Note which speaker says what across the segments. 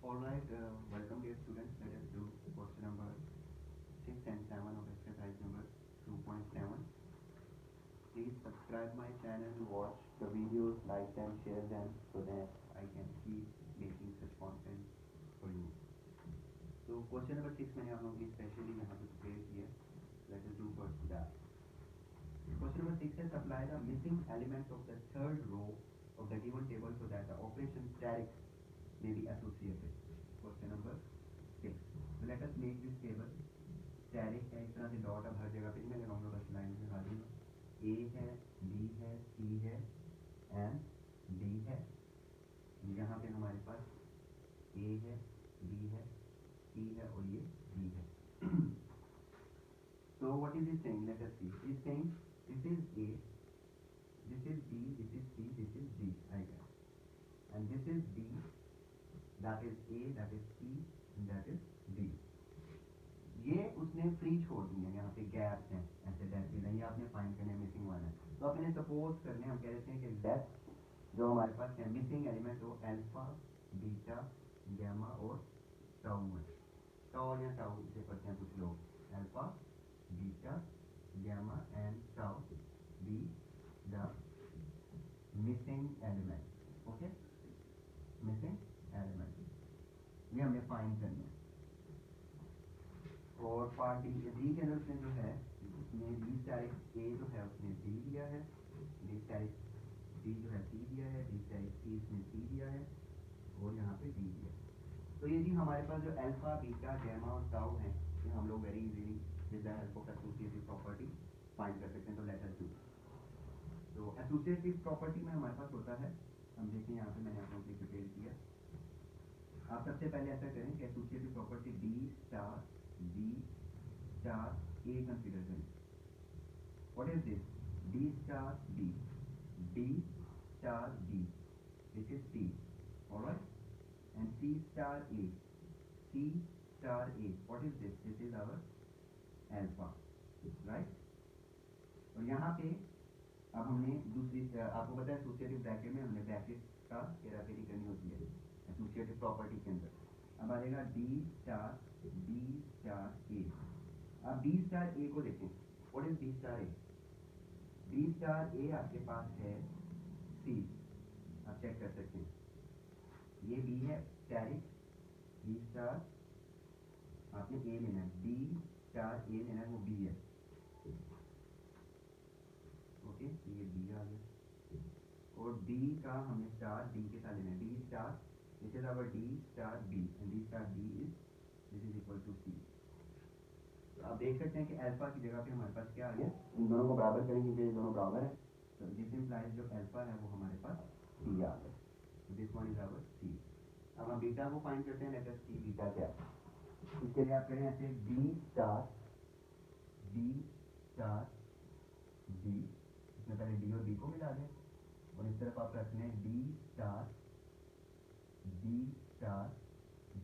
Speaker 1: All right, welcome dear students. Let us do question number 6 and 7 of exercise number 2.7. Please subscribe my channel, watch the videos, like and share them so that I can keep making such content for you. So question number 6 मैंने आप लोगों के specially यहाँ पे prepare किया. Let us do first that. Question number 6 says supply the missing elements of the third row of the given table so that the operation static may be associated. Question number 6. So let us make this table static है. इस तरह से dot अब हर जगह पे नहीं मैं लगाऊंगा, बस लाइन में दिखा दूंगा. A है, B है, C है एंड D है. यहाँ पे हमारे पास A है, B है, C है और ये D है. So what is it saying? Let us see. It is saying this is A, this is B, this is C, this is D, I guess. And this is D, that is A, that is C, and that is D. ये उसने free छोड़ दी है, यहाँ पे gaps हैं ऐसे decimal है, ये आपने फाइंड करने मिसिंग वन है. तो अपने सपोज करने हम कह देते हैं कि लेफ्ट जो हमारे पास है मिसिंग एलिमेंट वो अल्फा, बीटा, गामा और टाउ है. टाउ या टाउ से पढ़ते हैं कुछ लोग. Alpha, beta, gamma and tau be the missing element. Okay, missing element ये हमने फाइंड करना है. और पार्ट डी के अंदर उसने जो है उसने डी स्टैटिक ए जो है उसने डी दिया है, डी स्टैटिक डी जो है सी दिया है, डी स्टैटिक सी इसने सी दिया है और यहाँ पे डी दिया है. तो ये जी हमारे पास जो अल्फा, बीटा, गैमा और टाउ है ये हम लोग very easily with the help of associative property find कर सकते हैं. तो लेट अस डू. तो एसोसिएटिव प्रॉपर्टी में हमारे पास होता है, हम देखें यहाँ पे मैंने आप लोगों के लिए प्रिपेयर किया. आप सबसे पहले ऐसा करें कि associative property D star B star A consider करें. What is this? D star B, D star B, this is T. Alright. And C star A, C star A, what is this? This is our alpha. Right. और यहाँ पे अब हमने दूसरी आपको पता है एसोसिएटिव ब्रैकेट में हमने ब्रैकेट का हेराफेरी करनी होती है एसोसिएटिव प्रॉपर्टी के अंदर. अब आ जाएगा D star B star A. अब बी स्टार ए को देखें. What is B star A? B star A आपके पास है सी, आप चेक कर सकते हैं. ये बी है स्टैटिक, बी स्टार आपने ए लेना है, बी स्टार ए लेना है, वो बी है. ओके, ये बी आ गया. और डी का हमने स्टार डी के साथ लेना है, D star this is our D star B and D star B is this is equal to C. तो आप देख सकते हैं कि अल्फा की जगह पे हमारे पास क्या आ गया. इन दोनों को बराबर करेंगे क्योंकि ये दोनों बराबर है. तो दिस इंप्लाइज जो अल्फा है वो हमारे पास सी आ गया. This one is our C. अब हम बीटा को फाइंड करते हैं. लेट अस सी बीटा क्या है. इसके लिए आप करें ऐसे B star B star B. इसमें पहले डी और बी को मिला दें और इस तरफ आप रखने हैं D star B star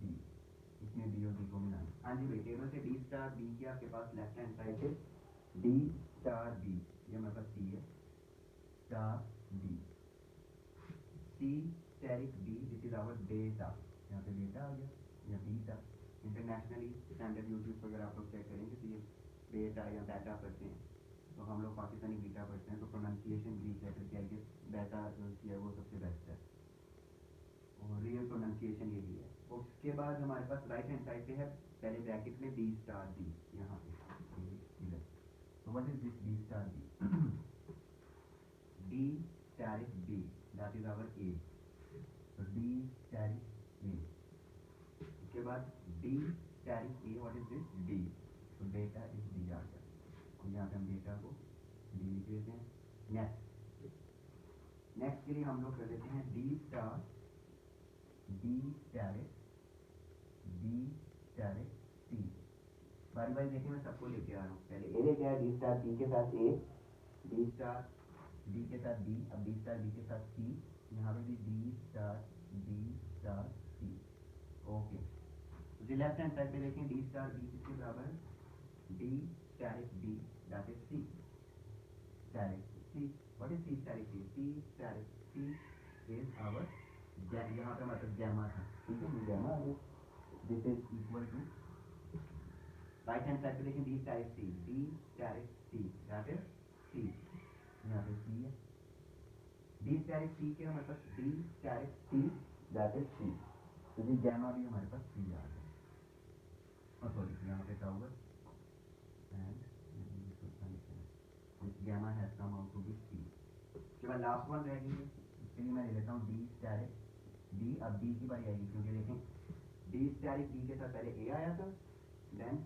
Speaker 1: B. इसमें बी और बी को मिलाना. हाँ जी भाई, टेबल से डी स्टार बी की आपके पास लेफ्ट हैंड साइड पे डी स्टार बी, ये हमारे पास सी है, star B, C static B, this is our beta. यहाँ पे बेटा आ गया या बीटा. इंटरनेशनली स्टैंडर्ड यूट्यूब पर अगर आप लोग चेक करेंगे तो ये बेटा या बेटा पढ़ते हैं, तो हम लोग पाकिस्तानी बीटा पढ़ते हैं. तो प्रोनाउंसिएशन ग्रीक लेटर की आगे बेटा जो किया है वो सबसे बेस्ट है और रियल प्रोनाउंसिएशन यही है. उसके बाद हमारे पास राइट हैंड साइड पे है पहले ब्रैकेट में डी स्टार बी, यहाँ पे. तो what is this D star B? D static B, that is our A. तो डी स्टैटिक ए. उसके बाद D static A, what is this? D. तो बेटा इज डी आ गया. तो यहाँ पे हम बेटा को डी लिख देते हैं. नेक्स्ट के लिए हम लोग कर देते हैं D star D static B static C. बारी बारी देखिए, मैं सबको लेके आ रहा हूँ. पहले ए लेके आया डी स्टार बी के साथ ए, डी स्टार बी के साथ बी, अब डी स्टार बी के साथ सी. यहाँ पे भी D star B star C. Okay. तो लेफ्ट हैंड साइड पे देखें डी स्टार बी किसके बराबर है? D static B, that is C. Static C, what is C static C? C static C is our यहाँ पे हमारे पास गैमा था, ठीक है, गैमा आ गया, this is equal to right hand side पे देखें D static C, D static C that is C, यहाँ पे सी है, डी स्टैटिक सी के हमारे पास D static C that is C, तो जी गैमा भी हमारे पास सी आ गया, और सॉरी यहाँ पे क्या होगा and gamma has come out to be C. उसके बाद लास्ट वन रह गई है, इसके लिए मैं ले लेता हूँ डी स्टैटिक डी, अब डी की बारी आएगी क्योंकि देखें डी स्टैटिक डी के साथ पहले ए आया था, देन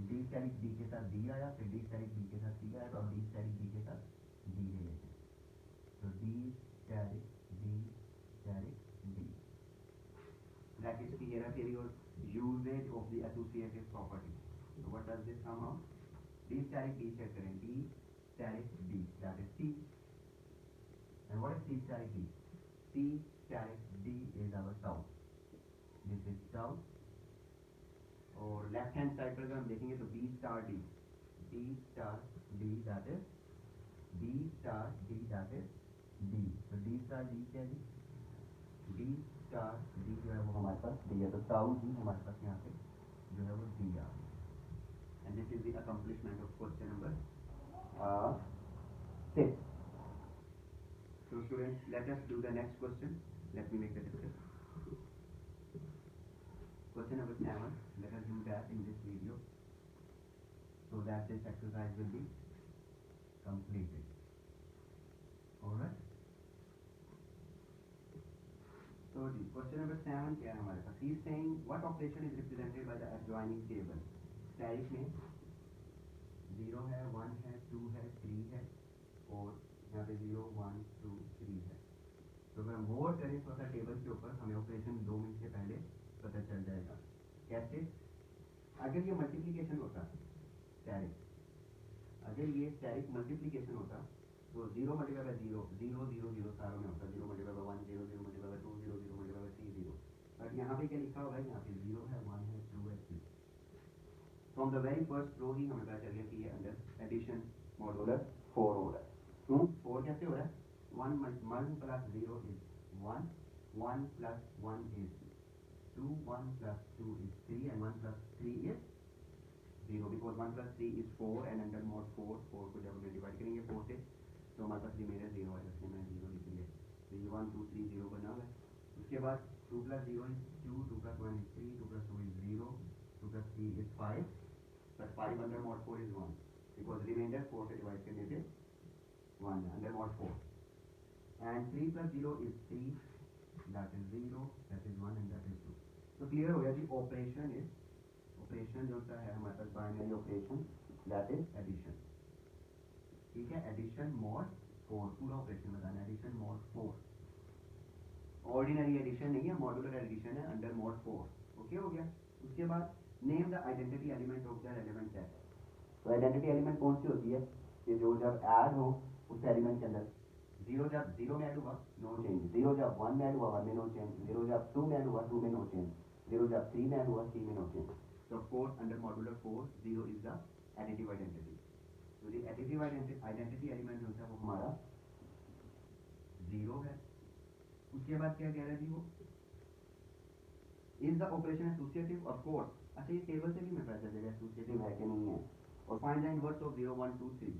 Speaker 1: डी स्टैटिक डी के साथ डी आया, फिर डी स्टैटिक डी के साथ सी आया, तो अब डी स्टैटिक डी के साथ डी ले लेते हैं, तो D static D static D, that is the Hera theory or usage of the associative property. So what does this come out? D static D check करें, D static D that is C, and what is C static D? C static D is our tau, this is tau, और left hand side पर अगर हम देखेंगे तो B star D, D star D that is D star D that is D, तो D star D क्या है, D star D जो है वो हमारे पास D है, तो टाउ D हमारे पास यहाँ पे जो है वो D आ गया, and this is the accomplishment of question number 6. So students, let us do the next question. Let me make the discussion. Question number 7. Let us do that in this video, so that this exercise will be completed. Alright. So the question number 7 क्या है हमारे पास? He is saying what operation is represented by the adjoining table? Static में 0 है, 1 है, 2 है, 3 है, और यहाँ पे 0, 1, 2, 3 है। तो अगर हम गौर करें थोड़ा सा टेबल के ऊपर, हमें ऑपरेशन 2 मिनट से पहले पता चल जाएगा। कैसे? अगर ये मल्टीप्लिकेशन होता स्टैटिक, अगर ये स्टैटिक मल्टीप्लिकेशन होता तो 0 मल्टीप्लाई बाय 0, 0, 0, 0 सारों में होता, 0 multiply by 1, 0, 0 multiply by 2, 0, 0 multiply by 3, 0। But यहाँ पे क्या लिखा हुआ है? यहाँ पे 0 है, 1 है, 2 है, 3। From the very first row ही हमें पता चल गया कि ये अंडर एडिशन मॉड्यूलर 4 हो रहा है। क्यों 4 कैसे हो रहा है? 1 plus 0 is 1, 1 plus 1 is 2, 1 plus 2 is 3, and 1 plus 3 is 0, because 1 plus 3 is 4, and under mod 4 को जब हम डिवाइड करेंगे 4 से तो हमारे पास रिमेनर 0 है, इसलिए मैं 0 लिख लिया। तो ये 1, 2, 3 0 बना हुआ है। उसके बाद 2 plus 0 is 2, 2 plus 1 is 3, 2 plus 2 is 0, 2 plus 3 is 5, but 5 under mod 4 is 1, because remainder 4 से डिवाइड करने पे 1 है under mod 4, and 3 plus 0 is 3, that is 0, that is 1, and that is 2। तो क्लियर हो गया जी, ऑपरेशन जो सा है हमारे पास binary operation, that is addition. ठीक है, एडिशन मॉड 4, पूरा ऑपरेशन बताना, एडिशन मॉड 4, ऑर्डिनरी एडिशन नहीं है, मॉड्यूलर एडिशन है अंडर मॉड 4। ओके हो गया। उसके बाद name the identity element of the relevant set. तो आइडेंटिटी एलिमेंट कौन सी होती है कि जो जब ऐड हो उस एलिमेंट के अंदर, 0 जब 0 में ऐड हुआ नो चेंज, 0 जब 1 में ऐड हुआ 1 में नो चेंज, 0 जब 2 में ऐड हुआ 2 में नो चेंज, 0 जब 3 में ऐड हुआ 3 में नो चेंज। तो of course under modular 4 0 is the additive identity. तो ये एडिटिव आइडेंटिटी एलिमेंट होता है वो हमारा 0 है। उसके बाद क्या कह रहा है जी वो, is the operation associative? Of course. अच्छा, ये टेबल से भी मैं पता चलेगा एसोसिएटिव है कि नहीं है। और फाइंड द इनवर्स ऑफ 0, 1, 2, 3।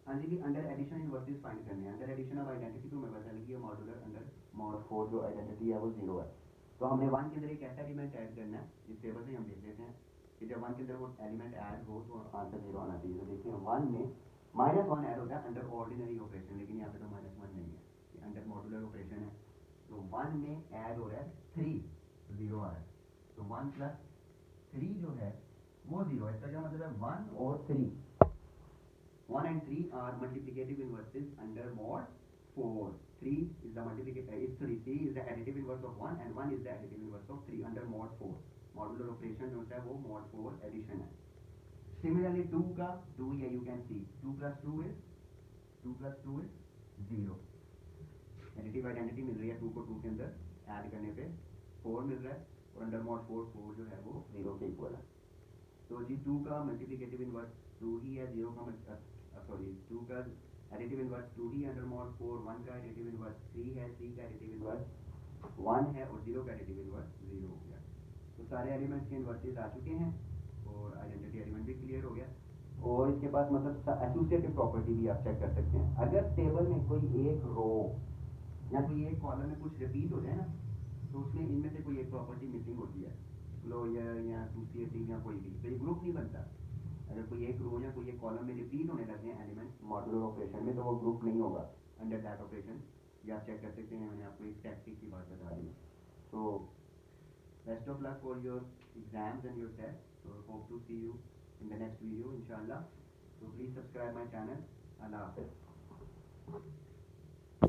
Speaker 1: हाँ जी, अंडर एडिशन इनवर्सेस फाइंड करने हैं। अंडर एडिशन ऑफ आइडेंटिटी तो मैं बता लगी है मॉड्यूलर अंडर मॉड 4 जो आइडेंटिटी है वो 0 है। तो हमने 1 के अंदर एक ऐसा एलिमेंट ऐड करना है, इस टेबल से हम देख लेते हैं कि जब 1 के अंदर वो एलिमेंट ऐड हो तो आंसर 0 आना चाहिए। तो देखिए 1 में -1 ऐड होता है अंडर ऑर्डिनरी ऑपरेशन, लेकिन यहाँ पे तो -1 नहीं है, ये अंडर मॉड्यूलर ऑपरेशन है। तो 1 में ऐड हो रहा है 3, 0 आ रहा है। तो 1 प्लस 3 जो है वो 0 है। इसका क्या मतलब है? 1 और 3, 1 and 3 are multiplicative inverses under mod 4. 3 is the multiplicative, 3 is the additive inverse of 1 and 1 is the additive inverse of 3 under mod 4. Modular operation जो होता है वो mod 4 एडिशन है। सिमिलरली 2 का 2 या you can see 2 plus 2 is 0। Additive identity मिल रही है 2 को 2 के अंदर ऐड करने पे 4 मिल रहा है, और अंडर मॉड 4 जो है वो 0 के इक्वल है। तो जी 2 का मल्टीप्लिकेटिव इन्वर्स 2 ही है, 0 का 2 का एडिटिव इन्वर्स 2 ही अंडर मॉड 4, 1 का एडिटिव इन्वर्स 3 है, 3 का एडिटिव इन्वर्स 1 है और 0 का एडिटिव इनवर्स 0 हो गया। तो सारे एलिमेंट्स के इन्वर्सेस आ चुके हैं और आइडेंटिटी एलिमेंट भी क्लियर हो गया। और इसके पास मतलब एसोसिएटिव प्रॉपर्टी भी आप चेक कर सकते हैं। अगर टेबल में कोई एक रो या कोई एक कॉलम में कुछ रिपीट हो जाए ना, तो उसमें इनमें से कोई एक प्रॉपर्टी मिसिंग होती है, क्लोजर या एसोसिएटिव या कोई भी, तो ये ग्रुप नहीं बनता। अगर कोई एक रो या कोई एक कॉलम में रिपीट होने लगे हैं एलिमेंट मॉड्यूलर ऑपरेशन में, तो वो ग्रुप नहीं होगा अंडर दैट ऑपरेशन। ये आप चेक कर सकते हैं, मैंने आपको एक टैक्टिक की बात बता दी। So best of luck for your exams and your test. So hope to see you in the next video inshallah. So please subscribe my channel. Allah Hafiz.